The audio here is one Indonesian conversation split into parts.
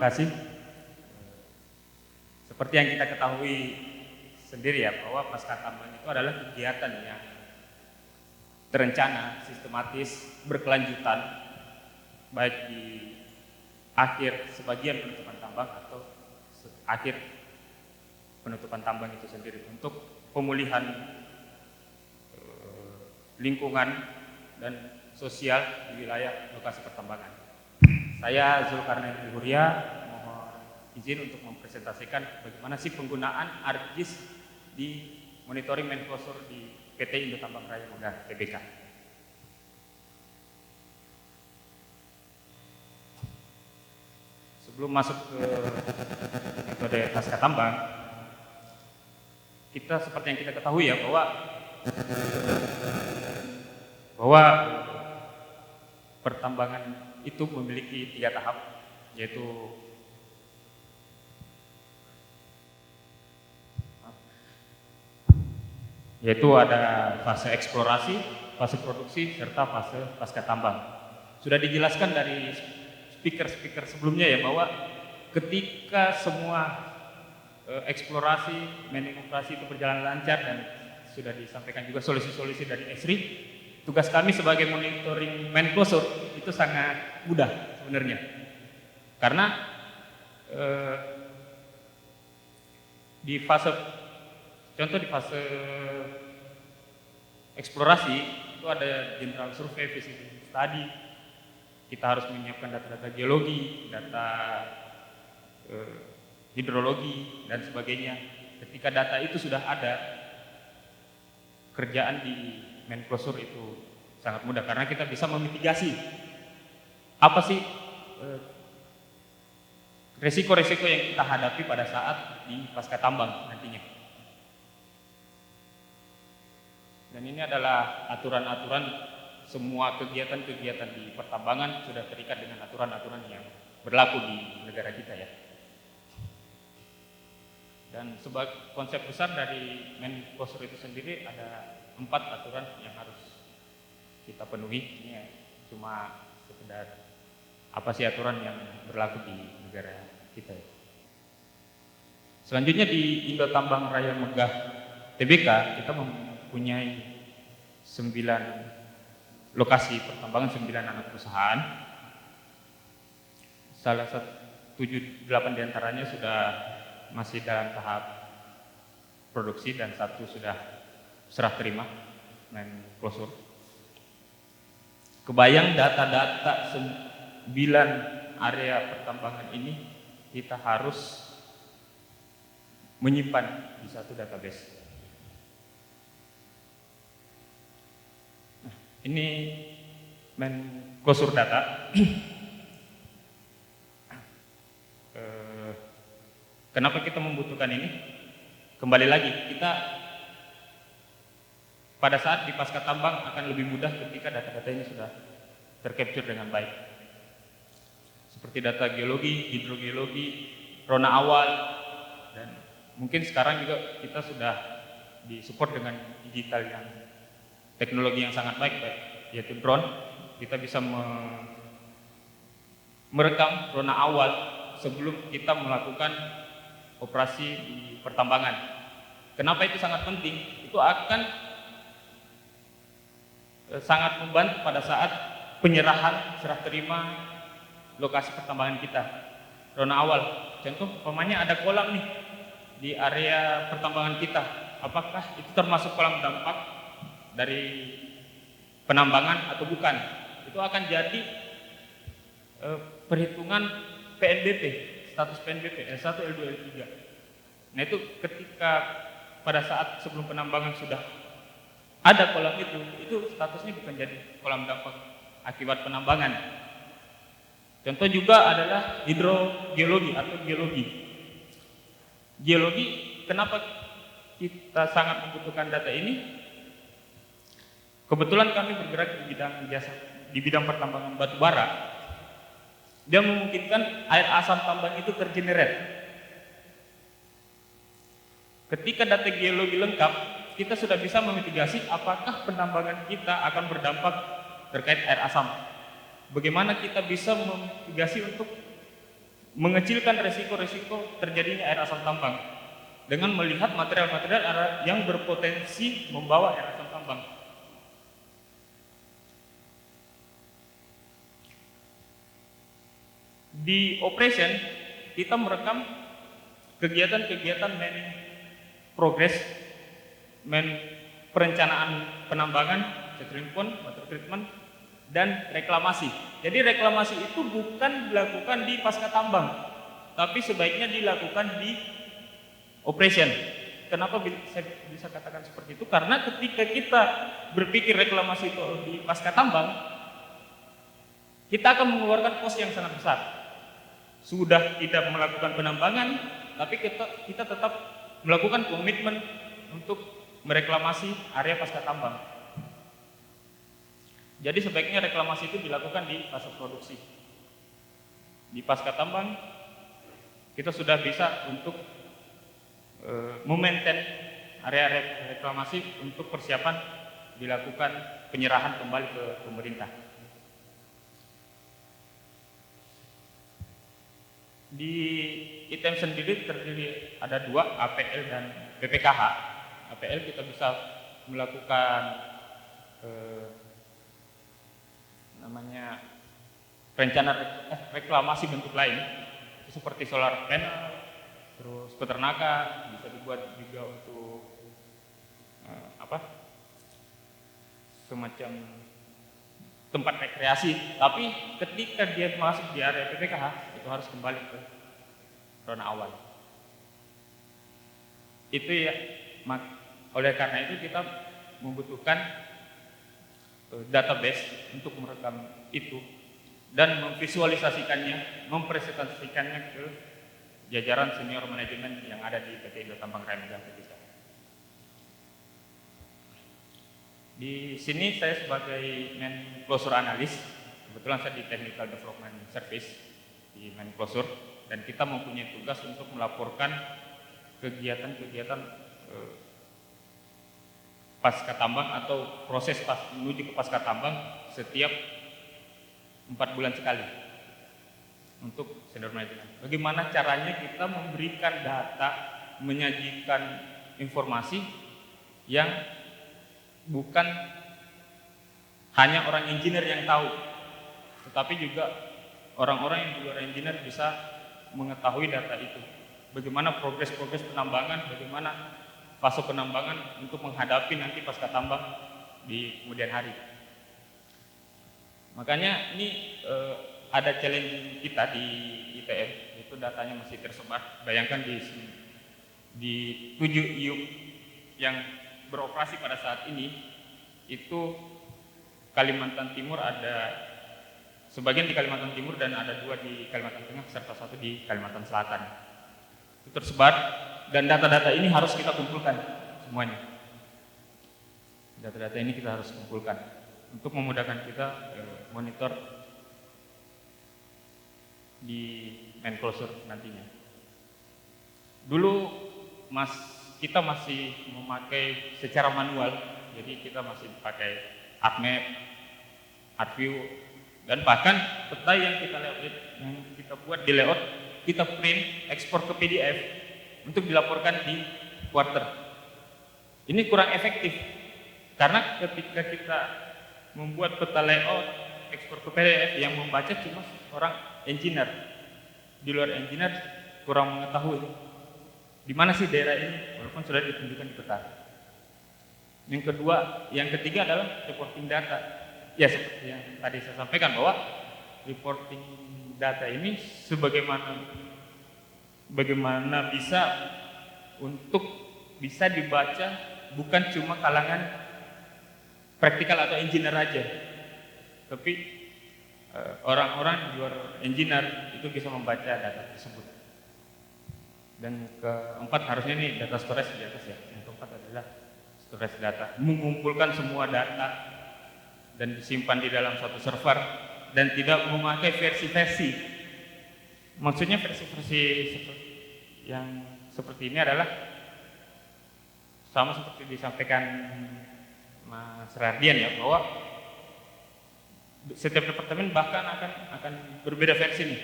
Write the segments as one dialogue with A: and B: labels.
A: kasih. Seperti yang kita ketahui sendiri ya, bahwa pasca tambang itu adalah kegiatan yang terencana, sistematis, berkelanjutan, baik di akhir sebagian penutupan tambang atau akhir penutupan tambang itu sendiri untuk pemulihan lingkungan dan sosial di wilayah lokasi pertambangan. Saya Zulkarnain Huria mohon izin untuk mempresentasikan bagaimana sih penggunaan ArcGIS di monitoring Menklosur di PT Indo Tambang Raya Megah Tbk. Sebelum masuk ke metode pasca tambang, kita seperti yang kita ketahui ya bahwa pertambangan itu memiliki 3 tahap, yaitu ada fase eksplorasi, fase produksi, serta fase pasca tambang. Sudah dijelaskan dari speaker sebelumnya ya, bahwa ketika semua eksplorasi, mining operasi itu berjalan lancar dan sudah disampaikan juga solusi-solusi dari Esri, tugas kami sebagai monitoring Menklosur itu sangat mudah sebenarnya. Karena di fase eksplorasi itu ada general survey, feasibility study. Kita harus menyiapkan data-data geologi, data hidrologi dan sebagainya. Ketika data itu sudah ada, kerjaan di Menklosur itu sangat mudah karena kita bisa memitigasi apa sih resiko-resiko yang kita hadapi pada saat di pasca tambang nantinya. Dan ini adalah aturan-aturan, semua kegiatan-kegiatan di pertambangan sudah terikat dengan aturan-aturan yang berlaku di negara kita ya. Dan sebagai konsep besar dari Menklosur itu sendiri ada 4 aturan yang harus kita penuhi. Ini cuma sekedar apa sih aturan yang berlaku di negara kita ya. Selanjutnya di Indo Tambang Raya Megah Tbk kita mempunyai 9 lokasi pertambangan, 9 anak perusahaan. Salah satu 8 diantaranya sudah masih dalam tahap produksi dan 1 sudah serah terima Menklosur. Kebayang data-data 9 area pertambangan ini kita harus menyimpan di satu database. Nah, ini Menklosur data. Kenapa kita membutuhkan ini? Kembali lagi, kita pada saat di pasca tambang akan lebih mudah ketika data-data ini sudah tercapture dengan baik. Seperti data geologi, hidrogeologi, rona awal, dan mungkin sekarang juga kita sudah disupport dengan digital yang teknologi yang sangat baik, yaitu drone. Kita bisa merekam rona awal sebelum kita melakukan operasi di pertambangan. Kenapa itu sangat penting? Itu akan sangat membantu pada saat penyerahan serah terima lokasi pertambangan kita. Rona awal, contoh umpamanya ada kolam nih di area pertambangan kita. Apakah itu termasuk kolam dampak dari penambangan atau bukan? Itu akan jadi perhitungan PNBP, status PNBP L1, L2, L3. Nah itu ketika pada saat sebelum penambangan sudah ada kolam itu statusnya bukan jadi kolam dampak akibat penambangan. Contoh juga adalah hidrogeologi atau geologi. Geologi, kenapa kita sangat membutuhkan data ini? Kebetulan kami bergerak di bidang pertambangan batu bara. Dia memungkinkan air asam tambang itu tergenerate. Ketika data geologi lengkap, kita sudah bisa memitigasi apakah penambangan kita akan berdampak terkait air asam. Bagaimana kita bisa memitigasi untuk mengecilkan resiko-resiko terjadinya air asam tambang dengan melihat material-material yang berpotensi membawa air asam tambang. Di operation kita merekam kegiatan-kegiatan perencanaan penambangan, settling pond, water treatment, dan reklamasi. Jadi reklamasi itu bukan dilakukan di pasca tambang, tapi sebaiknya dilakukan di operation. Kenapa saya bisa katakan seperti itu? Karena ketika kita berpikir reklamasi itu di pasca tambang, kita akan mengeluarkan kos yang sangat besar. Sudah tidak melakukan penambangan, tapi kita tetap melakukan komitmen untuk mereklamasi area pasca tambang. Jadi sebaiknya reklamasi itu dilakukan di fase produksi. Di pasca tambang kita sudah bisa untuk memaintain area reklamasi untuk persiapan dilakukan penyerahan kembali ke pemerintah. Di ITM sendiri terdiri ada dua, APL dan BPKH. APL kita bisa melakukan namanya rencana reklamasi bentuk lain seperti solar panel, terus peternakan, bisa dibuat juga untuk semacam tempat rekreasi. Tapi ketika dia masuk di area PPKH itu harus kembali ke zona awal. Itu ya, oleh karena itu kita membutuhkan database untuk merekam itu dan memvisualisasikannya, mempresentasikannya ke jajaran senior manajemen yang ada di PT Indo Tambang Raya Medan Tbk. Di sini saya sebagai main closure analis, kebetulan saya di Technical Development Service di main closure, dan kita mempunyai tugas untuk melaporkan kegiatan-kegiatan pasca tambang atau proses menuju ke pasca tambang setiap 4 bulan sekali untuk senior manajemen. Bagaimana caranya kita memberikan data, menyajikan informasi yang bukan hanya orang engineer yang tahu, tetapi juga orang-orang yang di luar engineer bisa mengetahui data itu. Bagaimana progres penambangan, bagaimana fase penambangan untuk menghadapi nanti pasca tambang di kemudian hari. Makanya ini ada challenge kita di ITM, itu datanya masih tersebar. Bayangkan di 7 IUP yang beroperasi pada saat ini, itu Kalimantan Timur ada sebagian di Kalimantan Timur dan ada 2 di Kalimantan Tengah serta 1 di Kalimantan Selatan. Itu tersebar dan data-data ini harus kita kumpulkan semuanya. Data-data ini kita harus kumpulkan untuk memudahkan kita monitor di main closure nantinya. Dulu kita masih memakai secara manual, jadi kita masih pakai ArcMap, ArcView, dan bahkan peta yang kita buat di layout, kita print, ekspor ke PDF untuk dilaporkan di quarter. Ini kurang efektif karena ketika kita membuat peta layout, ekspor ke PDF, yang membaca cuma orang engineer. Di luar engineer kurang mengetahui di mana sih daerah ini, walaupun sudah ditunjukkan di peta. Yang ketiga adalah reporting data. Ya, seperti yang tadi saya sampaikan bahwa reporting data ini bagaimana bisa untuk bisa dibaca bukan cuma kalangan praktikal atau engineer aja, tapi orang-orang di luar engineer itu bisa membaca data tersebut. Dan keempat harusnya ini data storage di atas ya. Yang keempat adalah storage data, mengumpulkan semua data dan disimpan di dalam suatu server dan tidak memakai versi-versi. Maksudnya versi-versi yang seperti ini adalah sama seperti disampaikan Mas Radian ya, bahwa setiap departemen bahkan akan berbeda versi nih.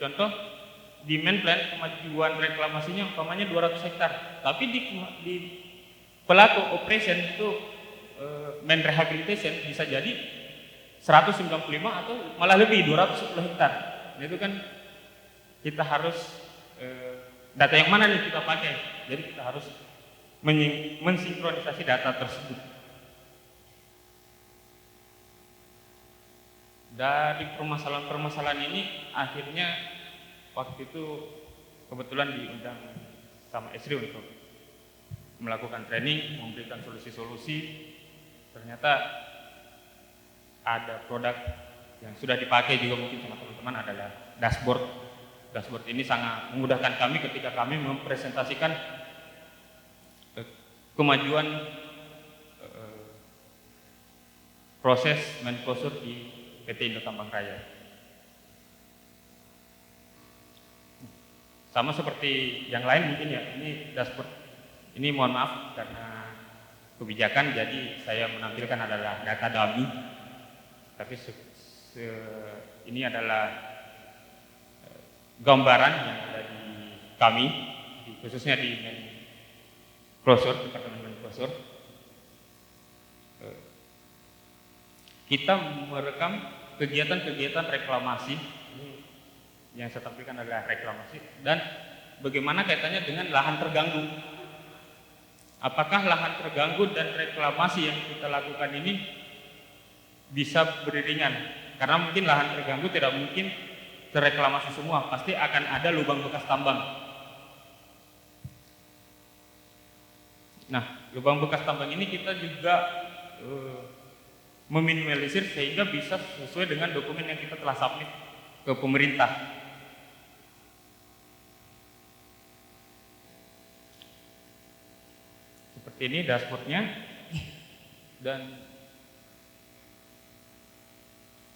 A: Contoh di main plan kemajuan reklamasinya umpamanya 200 hektar, tapi di pelaku operation itu main rehabilitation bisa jadi 195 atau malah lebih 210 hektar. Nah, itu kan kita harus data yang mana nih kita pakai. Jadi kita harus mensinkronisasi data tersebut. Dari permasalahan-permasalahan ini akhirnya waktu itu kebetulan diundang sama Esri untuk melakukan training, memberikan solusi-solusi. Ternyata ada produk yang sudah dipakai juga mungkin sama teman-teman adalah dashboard. Dashboard ini sangat memudahkan kami ketika kami mempresentasikan kemajuan proses Menklosur di PT Indo Tambang Raya. Sama seperti yang lain mungkin ya, ini dashboard. Ini mohon maaf karena kebijakan, jadi saya menampilkan adalah data dummy. Tapi ini adalah gambaran yang ada di kami, khususnya di Menklosur, Departemen Menklosur. Kita merekam kegiatan-kegiatan reklamasi. Yang saya tampilkan adalah reklamasi dan bagaimana kaitannya dengan lahan terganggu. Apakah lahan terganggu dan reklamasi yang kita lakukan ini bisa beriringan? Karena mungkin lahan terganggu tidak mungkin terreklamasi semua, pasti akan ada lubang bekas tambang. Nah, lubang bekas tambang ini kita juga meminimalisir sehingga bisa sesuai dengan dokumen yang kita telah submit ke pemerintah. Seperti ini dashboardnya, dan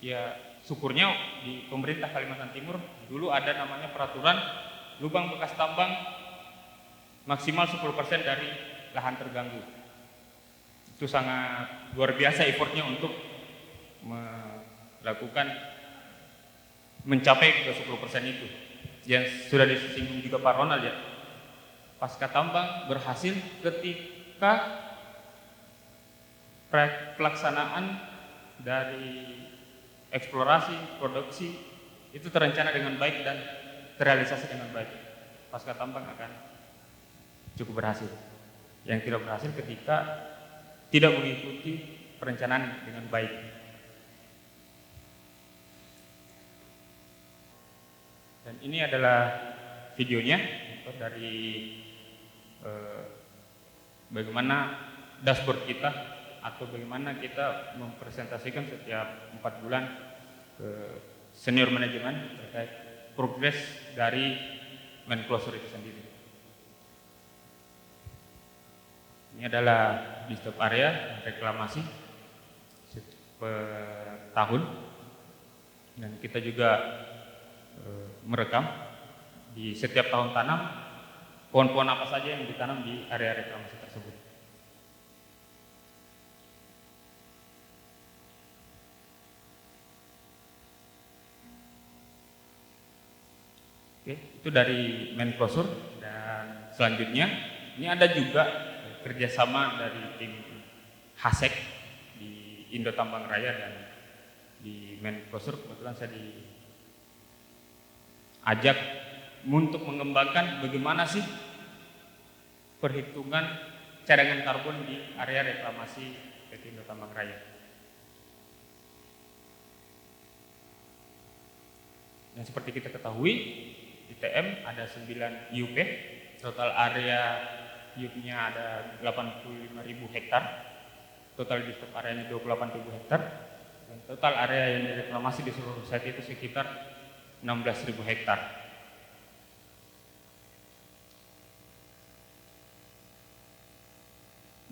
A: ya syukurnya di pemerintah Kalimantan Timur dulu ada namanya peraturan lubang bekas tambang maksimal 10% dari lahan terganggu. Itu sangat luar biasa effortnya untuk melakukan mencapai ke 10% itu. Yang sudah disinggung juga Pak Ronald ya, pasca tambang berhasil ketika pelaksanaan dari eksplorasi, produksi itu terencana dengan baik dan terrealisasi dengan baik. Pasca tambang akan cukup berhasil. Yang tidak berhasil ketika tidak mengikuti perencanaan dengan baik. Dan ini adalah videonya dari bagaimana dashboard kita atau bagaimana kita mempresentasikan setiap 4 bulan ke senior manajemen terkait progres dari Menklosur itu sendiri. Ini adalah di setiap area reklamasi per tahun, dan kita juga merekam di setiap tahun tanam pohon-pohon apa saja yang ditanam di area reklamasi tersebut. Oke, itu dari Menklosur. Dan selanjutnya ini ada juga kerjasama dari tim HASEK di Indo Tambang Raya dan di Menklosur. Kebetulan saya diajak untuk mengembangkan bagaimana sih perhitungan cadangan karbon di area reklamasi PT Indo Tambang Raya. Dan seperti kita ketahui, ITM ada 9 IUP, total area IUP-nya ada 85.000 hektar, total di setiap areanya 28.000 hektar, dan total area yang direklamasi di seluruh site itu sekitar 16.000 hektar.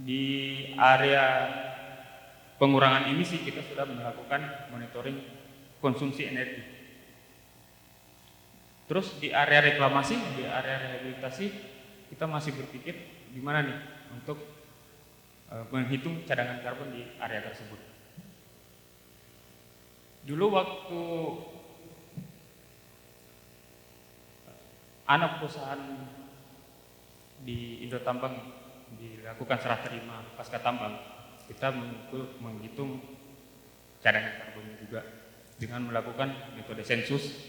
A: Di area pengurangan emisi kita sudah melakukan monitoring konsumsi energi. Terus di area reklamasi, di area rehabilitasi, kita masih berpikir gimana nih untuk menghitung cadangan karbon di area tersebut. Dulu waktu anak perusahaan di Indo Tambang dilakukan serah terima pasca tambang, kita menghitung cadangan karbonnya juga dengan melakukan metode sensus,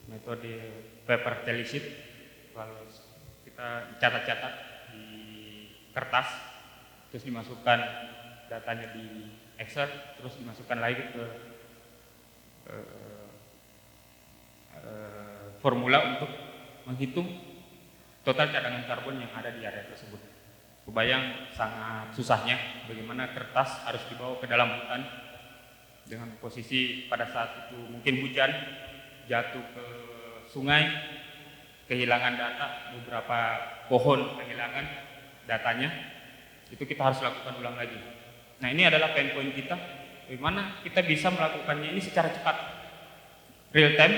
A: metode paper tally sheet. Kalau kita catat-catat di kertas, terus dimasukkan datanya di Excel, terus dimasukkan lagi ke formula untuk menghitung total cadangan karbon yang ada di area tersebut. Kebayang sangat susahnya bagaimana kertas harus dibawa ke dalam hutan dengan posisi pada saat itu mungkin hujan, jatuh ke sungai, kehilangan data, beberapa pohon kehilangan datanya, itu kita harus lakukan ulang lagi. Nah, ini adalah pain point kita, bagaimana kita bisa melakukannya ini secara cepat, real time,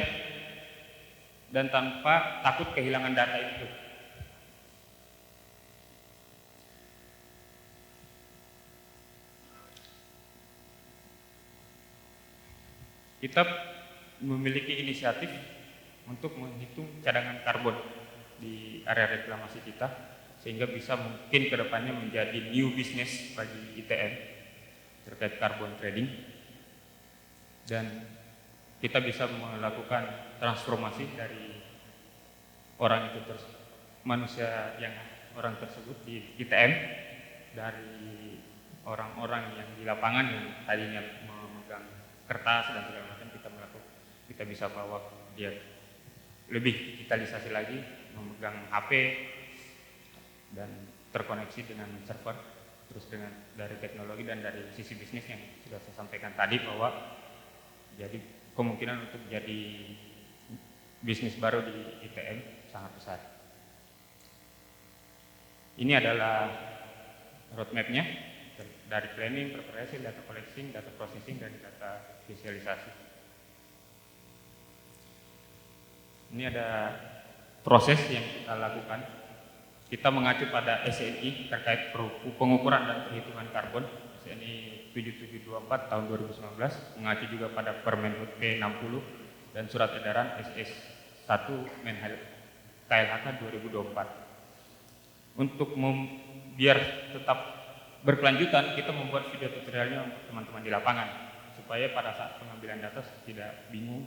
A: dan tanpa takut kehilangan data itu. Kita memiliki inisiatif untuk menghitung cadangan karbon di area reklamasi kita, sehingga bisa mungkin kedepannya menjadi new business bagi ITM terkait carbon trading, dan kita bisa melakukan transformasi dari orang itu manusia yang orang tersebut di ITM, dari orang-orang yang di lapangan yang tadinya memegang kertas dan segala macam, kita bisa bawa dia lebih digitalisasi lagi, memegang HP dan terkoneksi dengan server, terus dengan dari teknologi dan dari sisi bisnis yang sudah saya sampaikan tadi, bahwa jadi kemungkinan untuk jadi bisnis baru di ITM sangat besar. Ini adalah roadmap-nya dari planning, preparation, data collecting, data processing, dan data visualisasi. Ini ada proses yang kita lakukan. Kita mengacu pada SNI terkait pengukuran dan perhitungan karbon, SNI 7724 tahun 2019, mengacu juga pada Permenhub P60 dan surat edaran SS1 Menhal KLHK 2024. Untuk biar tetap berkelanjutan, kita membuat video tutorialnya untuk teman-teman di lapangan, supaya pada saat pengambilan data tidak bingung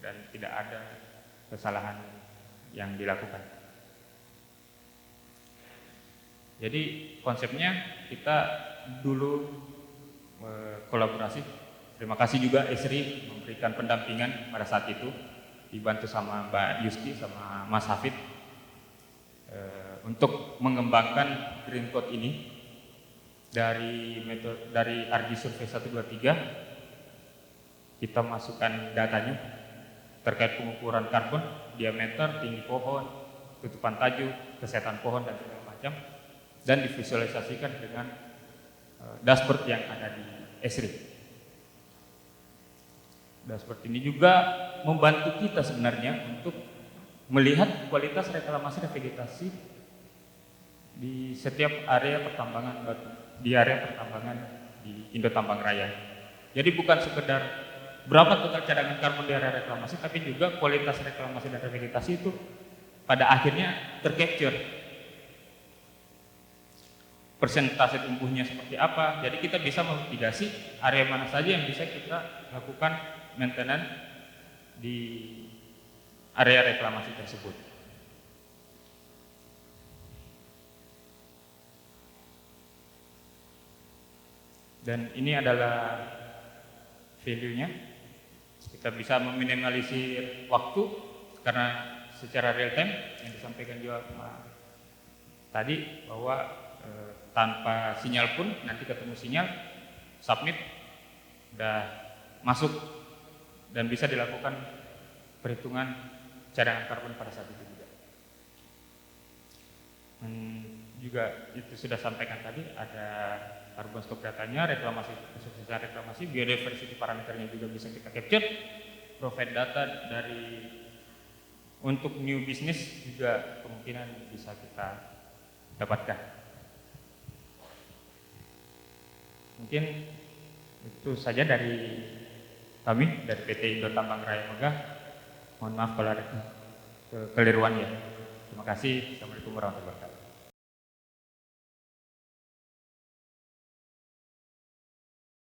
A: dan tidak ada kesalahan yang dilakukan. Jadi konsepnya kita dulu kolaborasi. Terima kasih juga Esri memberikan pendampingan pada saat itu, dibantu sama Mbak Yusti sama Mas Hafid untuk mengembangkan Green Code ini dari metode dari RG Survey 123. Kita masukkan datanya terkait pengukuran karbon, diameter, tinggi pohon, tutupan tajuk, kesehatan pohon, dan segala macam, dan divisualisasikan dengan dashboard yang ada di Esri. Dashboard ini juga membantu kita sebenarnya untuk melihat kualitas reklamasi dan vegetasi di setiap area pertambangan di Indo Tambang Raya. Jadi bukan sekedar berapa total cadangan karbon di area reklamasi, tapi juga kualitas reklamasi dan vegetasi itu pada akhirnya tercapture. Persentase tumbuhnya seperti apa, jadi kita bisa memitigasi area mana saja yang bisa kita lakukan maintenance di area reklamasi tersebut. Dan ini adalah value-nya. Kita bisa meminimalisir waktu karena secara real time yang disampaikan juga tadi, bahwa tanpa sinyal pun nanti ketemu sinyal, submit, udah masuk dan bisa dilakukan perhitungan cadangan karbon pada saat itu juga. Juga itu sudah sampaikan tadi, ada carbon scope datanya, reklamasi, kesuksesan reklamasi, biodiversity parameternya juga bisa kita capture, provide data dari untuk new business juga kemungkinan bisa kita dapatkan. Mungkin itu saja dari kami, dari PT Indo Tambang Raya Megah. Mohon maaf kalau ada kekeliruannya. Terima kasih. Assalamualaikum warahmatullahi wabarakatuh.